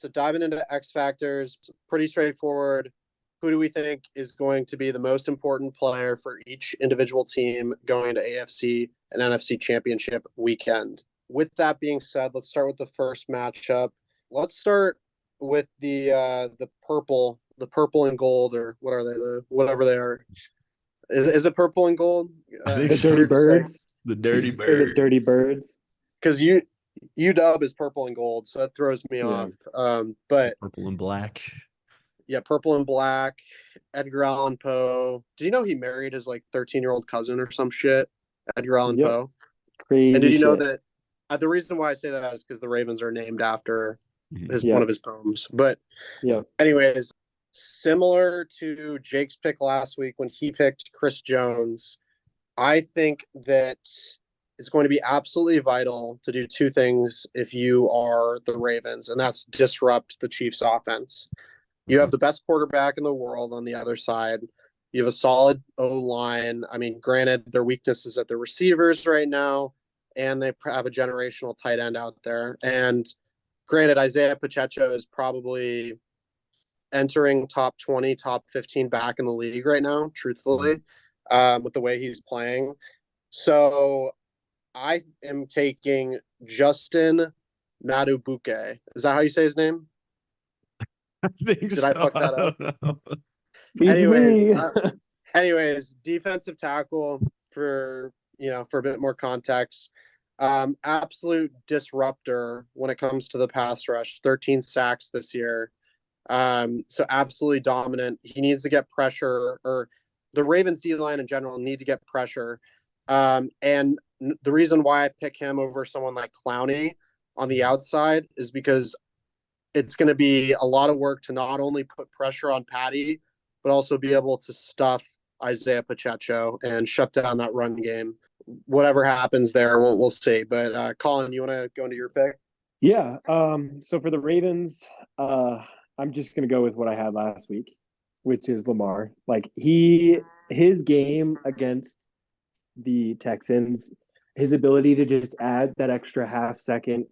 So diving into X factors, pretty straightforward. Who do we think is going to be the most important player for each individual team going to AFC and NFC Championship weekend? With that being said, let's start with the first matchup. Let's start with the purple and gold, or what are they? Whatever they are. Is it purple and gold? I think The It's so. Dirty weird to say Birds. The Dirty Or the Bird. Dirty Birds. because UW is purple and gold, so that throws me Yeah. off. But Purple and black. yeah, purple and black. Edgar Allan Poe. Do you know he married his like 13-year-old cousin or some shit? Edgar Allan Yep. Poe. And Crazy did you know shit. that? The reason why I say that is because the Ravens are named after Mhm. one Yeah. of his poems. But Yeah. anyways, similar to Jake's pick last week when he picked Chris Jones, I think that it's going to be absolutely vital to do two things if you are the Ravens, and that's disrupt the Chiefs' offense. You have the best quarterback in the world on the other side. You have a solid O line. I mean, granted, their weakness is at the receivers right now, and they have a generational tight end out there. And granted, Isaiah Pacheco is probably entering top 20, top 15 back in the league right now, truthfully, with the way he's playing. So I am taking Justin Madubuke. Is that how you say his name? I think Did so. I fuck I that up? don't know. Beats Anyways, me. defensive tackle for for a bit more context. Absolute disruptor when it comes to the pass rush. 13 sacks this year. So absolutely dominant. He needs to get pressure, or the Ravens D line in general need to get pressure. And the reason why I pick him over someone like Clowney on the outside is because it's going to be a lot of work to not only put pressure on Patty, but also be able to stuff Isaiah Pacheco and shut down that run game. Whatever happens there, we'll see. But Colin, you want to go into your pick? Yeah. So for the Ravens, I'm just gonna go with what I had last week, which is Lamar. Like his game against the Texans, his ability to just add that extra half second,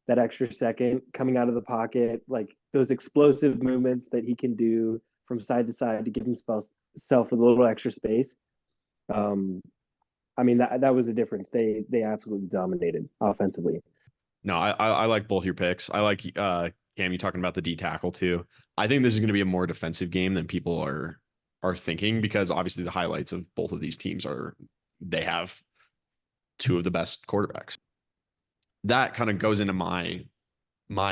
that extra second coming out of the pocket, like those explosive movements that he can do from side to side to give himself a little extra space. Um, I mean that was a difference. They absolutely dominated offensively. No, I like both your picks. I like Cam, you talking about the D tackle too. I think this is going to be a more defensive game than people are thinking, because obviously the highlights of both of these teams are they have two of the best quarterbacks. That kind of goes into my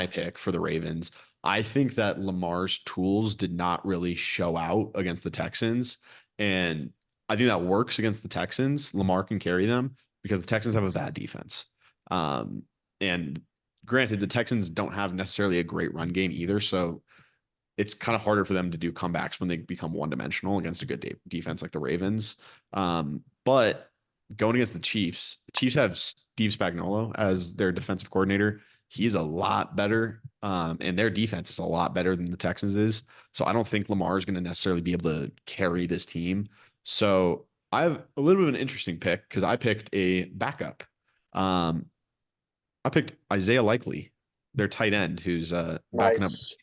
pick for the Ravens. I think that Lamar's tools did not really show out against the Texans, and I think that works against the Texans. Lamar can carry them because the Texans have a bad defense. And granted, the Texans don't have necessarily a great run game either, so it's kind of harder for them to do comebacks when they become one-dimensional against a good defense like the Ravens. But going against the Chiefs have Steve Spagnuolo as their defensive coordinator. He's a lot better, and their defense is a lot better than the Texans is. So I don't think Lamar is going to necessarily be able to carry this team. So I have a little bit of an interesting pick because I picked a backup. Um, I picked Isaiah Likely, their tight end, who's backing up Nice.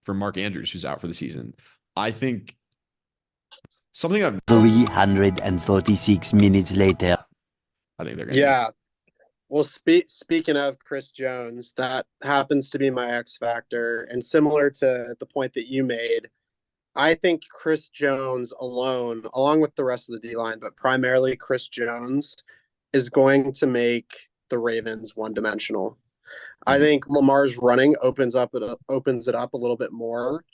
for Mark Andrews, who's out for the season. I think something I've 346 minutes later. I think they're gonna Yeah. Well, speaking of Chris Jones, that happens to be my X factor. And similar to the point that you made, I think Chris Jones alone, along with the rest of the D line, but primarily Chris Jones, is going to make the Ravens one dimensional. I Mhm. think Lamar's running opens it up a little bit more.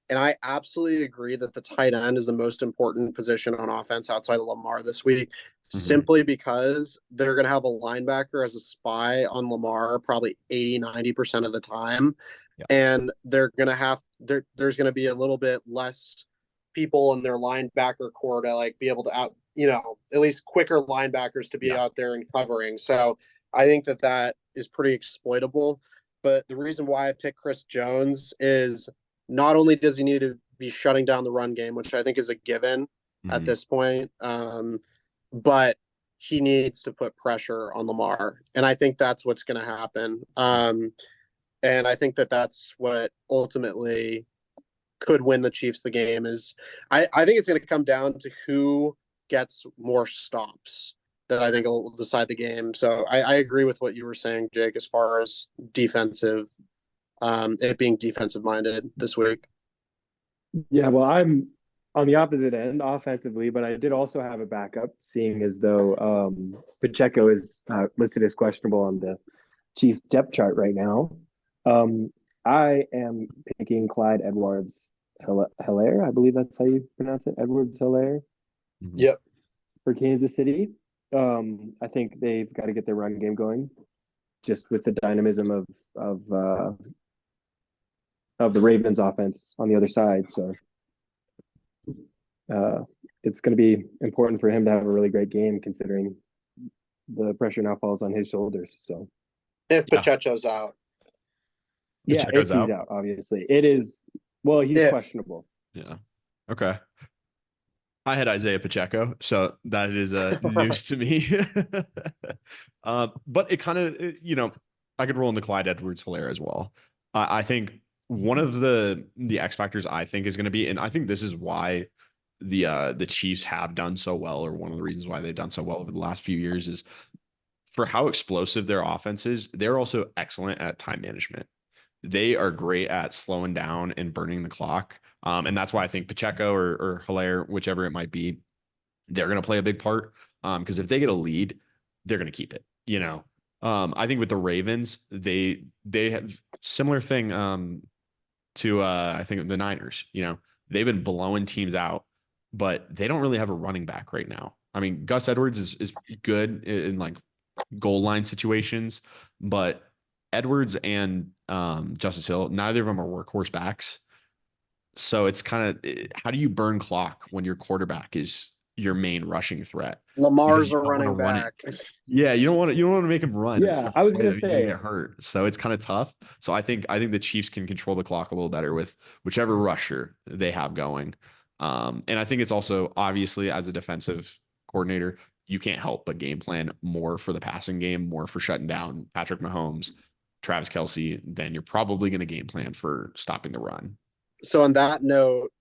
And I absolutely agree that the tight end is the most important position on offense outside of Lamar this week, Mhm. simply because they're going to have a linebacker as a spy on Lamar probably 80-90% of the time. Yeah. And there's going to be a little bit less people in their linebacker core to like be able to at least quicker linebackers to be Yeah. out there and covering. So I think that is pretty exploitable. But the reason why I picked Chris Jones is not only does he need to be shutting down the run game, which I think is a given at Mhm. this point, but he needs to put pressure on Lamar. And I think that's what's going to happen. And I think that that's what ultimately could win the Chiefs the game. Is I think it's going to come down to who gets more stops that I think will decide the game. So I agree with what you were saying, Jake, as far as defensive, it being defensive minded this week. Yeah, well, I'm on the opposite end offensively, but I did also have a backup, seeing as though Pacheco is listed as questionable on the Chiefs depth chart right now. I am picking Clyde Edwards Hilaire. I believe that's how you pronounce it, Edwards Hilaire Yep. for Kansas City. I think they've got to get their run game going, just with the dynamism of the Ravens offense on the other side. So it's going to be important for him to have a really great game, considering the pressure now falls on his shoulders. So If Yeah. Pacheco's out. yeah, Pacheco's if he's out, obviously it is. Well, he's If. questionable. Yeah. Okay. I had Isaiah Pacheco, so that is news to me. But it kind of, I could roll into Clyde Edwards-Helaire as well. I think one of the X factors I think is going to be, and I think this is why the Chiefs have done so well, or one of the reasons why they've done so well over the last few years, is for how explosive their offense is. They're also excellent at time management. They are great at slowing down and burning the clock. And that's why I think Pacheco or Hilaire, whichever it might be, they're going to play a big part. Because if they get a lead, they're going to keep it. I think with the Ravens, they have similar thing to I think the Niners. They've been blowing teams out, but they don't really have a running back right now. I mean, Gus Edwards is good in like goal line situations, but Edwards and Justice Hill, neither of them are workhorse backs. So it's kind of, how do you burn clock when your quarterback is your main rushing threat? Lamar's You a don't wanna running run back. Yeah, you don't want to make him run. Yeah, I was gonna He's gonna say. get hurt. So it's kind of tough. So I think the Chiefs can control the clock a little better with whichever rusher they have going. And I think it's also, obviously, as a defensive coordinator, you can't help but game plan more for the passing game, more for shutting down Patrick Mahomes, Travis Kelce, then you're probably going to game plan for stopping the run. So on that note,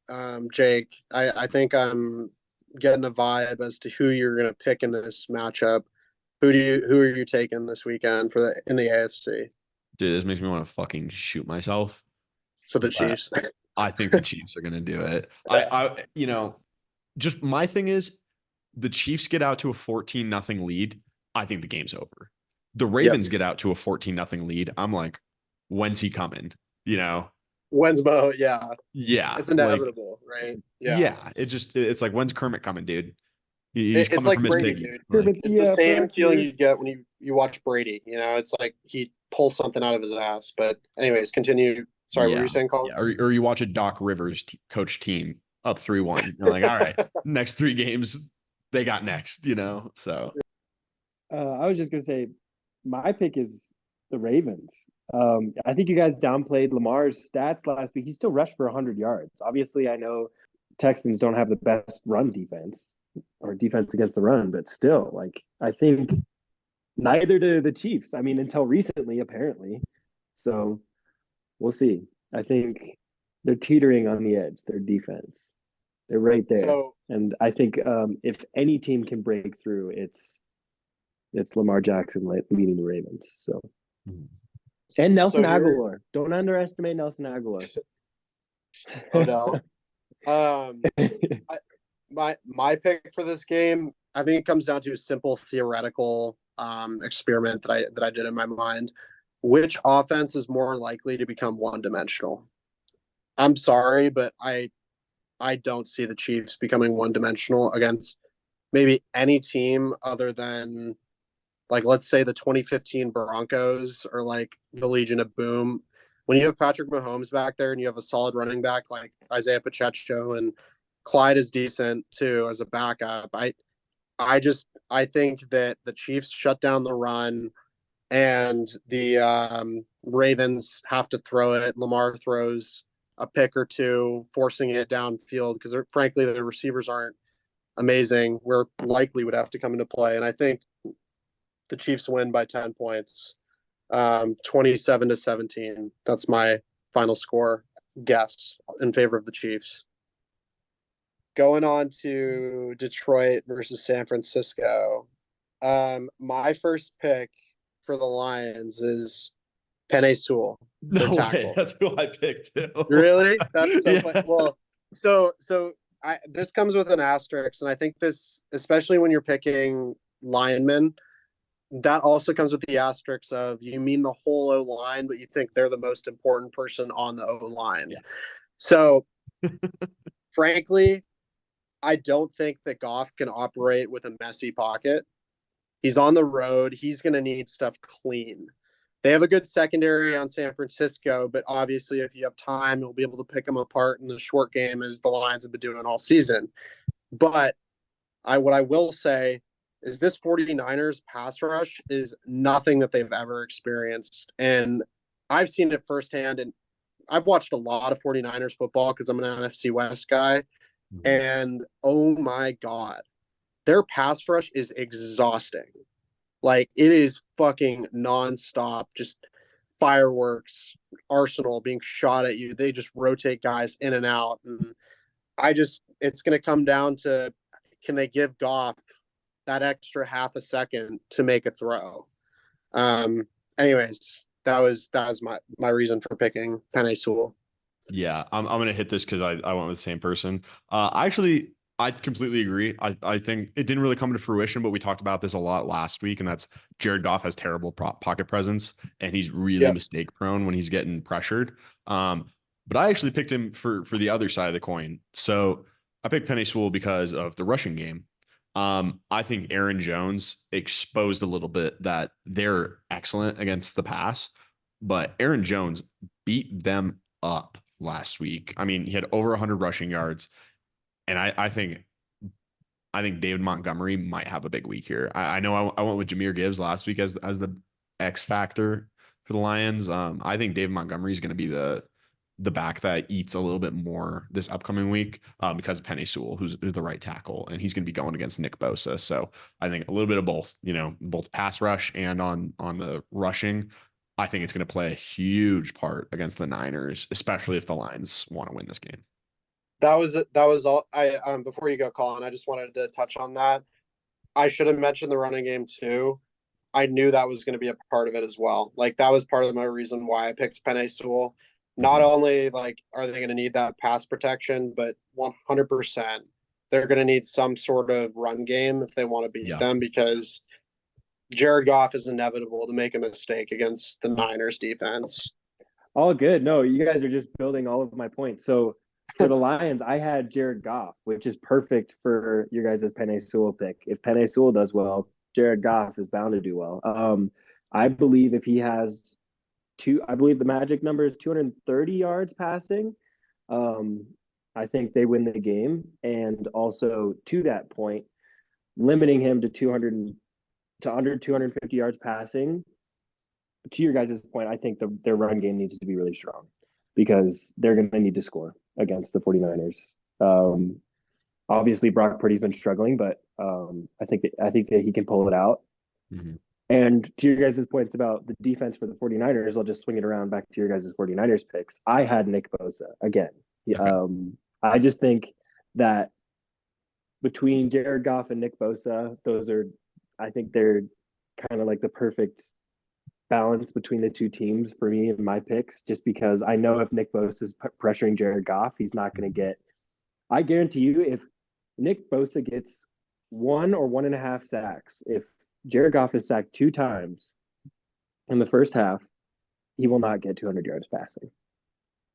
Jake, I think I'm getting a vibe as to who you're going to pick in this matchup. Who are you taking this weekend in the AFC? Dude, this makes me want to fucking shoot myself. So the But Chiefs. I think the Chiefs are going to do it. Just my thing is, the Chiefs get out to a 14-0 lead. I think the game's over. The Ravens get out to a 14-0 lead. I'm like, when's he coming? When's Mo? Yeah. Yeah. It's inevitable, right? Yeah. It's like, when's Kermit coming, dude? He's It's coming like from his Brady, piggy. dude. Like, It's the same feeling you get when you watch Brady. It's like he pulls something out of his ass. But anyways, continue. Sorry, what were you saying, Colin? Yeah. Or you watch a Doc Rivers coach team up 3-1. You're like, all right, next 3 games they got next, so. I was just gonna say, my pick is the Ravens. I think you guys downplayed Lamar's stats last week. He still rushed for 100 yards. Obviously, I know Texans don't have the best run defense or defense against the run, but still, like, I think neither do the Chiefs. I mean, until recently, apparently. So we'll see. I think they're teetering on the edge. Their defense, they're right there. So and I think if any team can break through, it's Lamar Jackson leading the Ravens. So. And Nelson Aguilar. Don't underestimate Nelson Aguilar. Odell. My pick for this game, I think it comes down to a simple theoretical experiment that I did in my mind. Which offense is more likely to become one-dimensional? I'm sorry, but I don't see the Chiefs becoming one-dimensional against maybe any team other than, like, let's say the 2015 Broncos or like the Legion of Boom. When you have Patrick Mahomes back there and you have a solid running back like Isaiah Pacheco, and Clyde is decent too as a backup, I think that the Chiefs shut down the run and the Ravens have to throw it. Lamar throws a pick or two, forcing it downfield because frankly the receivers aren't amazing. Where likely would have to come into play, and I think the Chiefs win by 10 points. 27-17. That's my final score guess in favor of the Chiefs. Going on to Detroit versus San Francisco. My first pick for the Lions is Penei Sewell. their No way. tackle. That's who I picked too. Really? That's so Yeah. funny. Well, so this comes with an asterisk, and I think this, especially when you're picking linemen, that also comes with the asterisk of you mean the whole O line, but you think they're the most important person on the O line. Yeah. So, frankly, I don't think that Goff can operate with a messy pocket. He's on the road. He's going to need stuff clean. They have a good secondary on San Francisco, but obviously, if you have time, you'll be able to pick them apart in the short game, as the Lions have been doing all season. But what I will say is this 49ers pass rush is nothing that they've ever experienced. And I've seen it firsthand. And I've watched a lot of 49ers football because I'm an NFC West guy. Mhm. And oh my God, their pass rush is exhausting. Like, it is fucking nonstop, just fireworks, arsenal being shot at you. They just rotate guys in and out. And it's going to come down to, can they give Goff that extra half a second to make a throw? Anyways, that was my reason for picking Penei Sewell. Yeah, I'm gonna hit this because I went with the same person. I completely agree. I think it didn't really come to fruition, but we talked about this a lot last week, and that's Jared Goff has terrible pocket presence, and he's really mistake prone when he's getting pressured. But I actually picked him for the other side of the coin. So I picked Penei Sewell because of the rushing game. I think Aaron Jones exposed a little bit that they're excellent against the pass, but Aaron Jones beat them up last week. I mean, he had over 100 rushing yards, and I think David Montgomery might have a big week here. I know I went with Jahmyr Gibbs last week as the X factor for the Lions. I think David Montgomery is going to be the back that eats a little bit more this upcoming week because of Penei Sewell, who's the right tackle, and he's going to be going against Nick Bosa. So I think a little bit of both, both pass rush and on the rushing. I think it's going to play a huge part against the Niners, especially if the Lions want to win this game. That was all. Before you go, Colin, I just wanted to touch on that. I should have mentioned the running game too. I knew that was going to be a part of it as well. Like, that was part of my reason why I picked Penei Sewell. Not only are they going to need that pass protection, but 100% they're going to need some sort of run game if they want to beat them, because Jared Goff is inevitable to make a mistake against the Niners defense. All good. No, you guys are just building all of my points. So for the Lions, I had Jared Goff, which is perfect for your guys' Penei Sewell pick. If Penei Sewell does well, Jared Goff is bound to do well. I believe if he has I believe the magic number is 230 yards passing. I think they win the game. And also, to that point, limiting him to under 250 yards passing. To your guys' point, I think their run game needs to be really strong because they're going to need to score against the 49ers. Obviously, Brock Purdy's been struggling, but I think that he can pull it out. Mm-hmm. And to your guys' points about the defense for the 49ers, I'll just swing it around back to your guys' 49ers picks. I had Nick Bosa again. Okay. I just think that between Jared Goff and Nick Bosa, I think they're kind of like the perfect balance between the two teams for me in my picks, just because I know if Nick Bosa is pressuring Jared Goff, he's not going to get, I guarantee you, if Nick Bosa gets 1 or 1.5 sacks, if Jared Goff is sacked 2 times in the first half, he will not get 200 yards passing.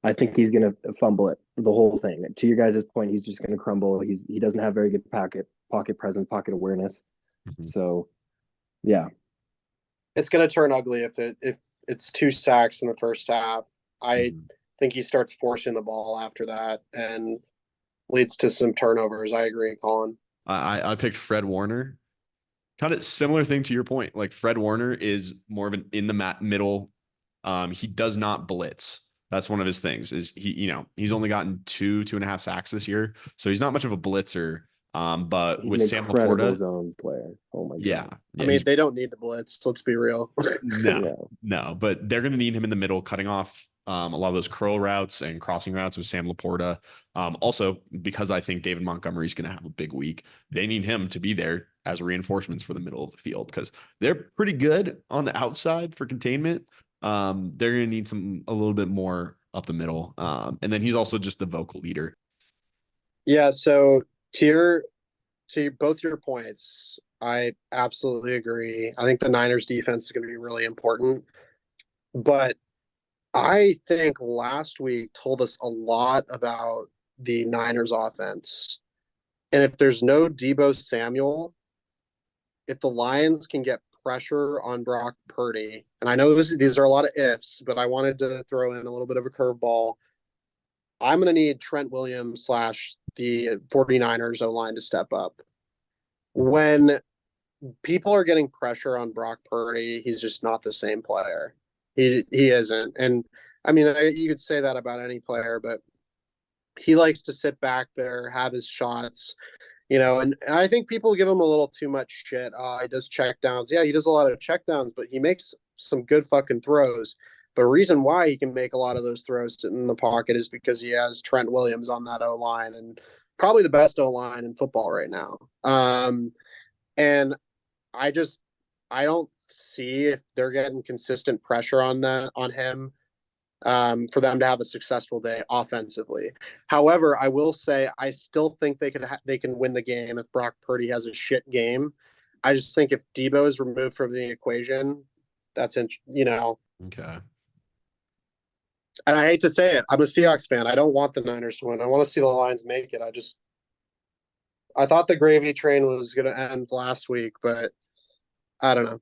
I think he's going to fumble it the whole thing. To your guys' point, he's just going to crumble. He doesn't have very good pocket presence, pocket awareness. Mm-hmm. So, yeah, it's going to turn ugly if it's 2 sacks in the first half. I think he starts forcing the ball after that and leads to some turnovers. I agree, Colin. I picked Fred Warner. Kind of similar thing to your point. Like, Fred Warner is more of an in the middle. He does not blitz. That's one of his things. Is he's only gotten 2.5 sacks this year, so he's not much of a blitzer. But He's with an Sam incredible Laporta, zone player. Oh my yeah, god. yeah, I mean, they don't need to blitz. Let's be real. no, Yeah. no, but they're going to need him in the middle, cutting off a lot of those curl routes and crossing routes with Sam Laporta. Also, because I think David Montgomery's going to have a big week, they need him to be there as reinforcements for the middle of the field because they're pretty good on the outside for containment. They're going to need a little bit more up the middle. And then he's also just the vocal leader. Yeah, so both your points, I absolutely agree. I think the Niners defense is going to be really important. But I think last week told us a lot about the Niners offense. And if there's no Deebo Samuel, if the Lions can get pressure on Brock Purdy, and I know these are a lot of ifs, but I wanted to throw in a little bit of a curveball. I'm going to need Trent Williams / the 49ers O-line to step up. When people are getting pressure on Brock Purdy, he's just not the same player. He isn't. And I mean, you could say that about any player, but he likes to sit back there, have his shots, and I think people give him a little too much shit. He does check downs. Yeah, he does a lot of check downs, but he makes some good fucking throws. The reason why he can make a lot of those throws in the pocket is because he has Trent Williams on that O-line and probably the best O-line in football right now. And I don't see if they're getting consistent pressure on him for them to have a successful day offensively. However, I will say I still think they can win the game if Brock Purdy has a shit game. I just think if Deebo is removed from the equation, that's Okay. And I hate to say it, I'm a Seahawks fan. I don't want the Niners to win. I want to see the Lions make it. I thought the gravy train was going to end last week, but I don't know.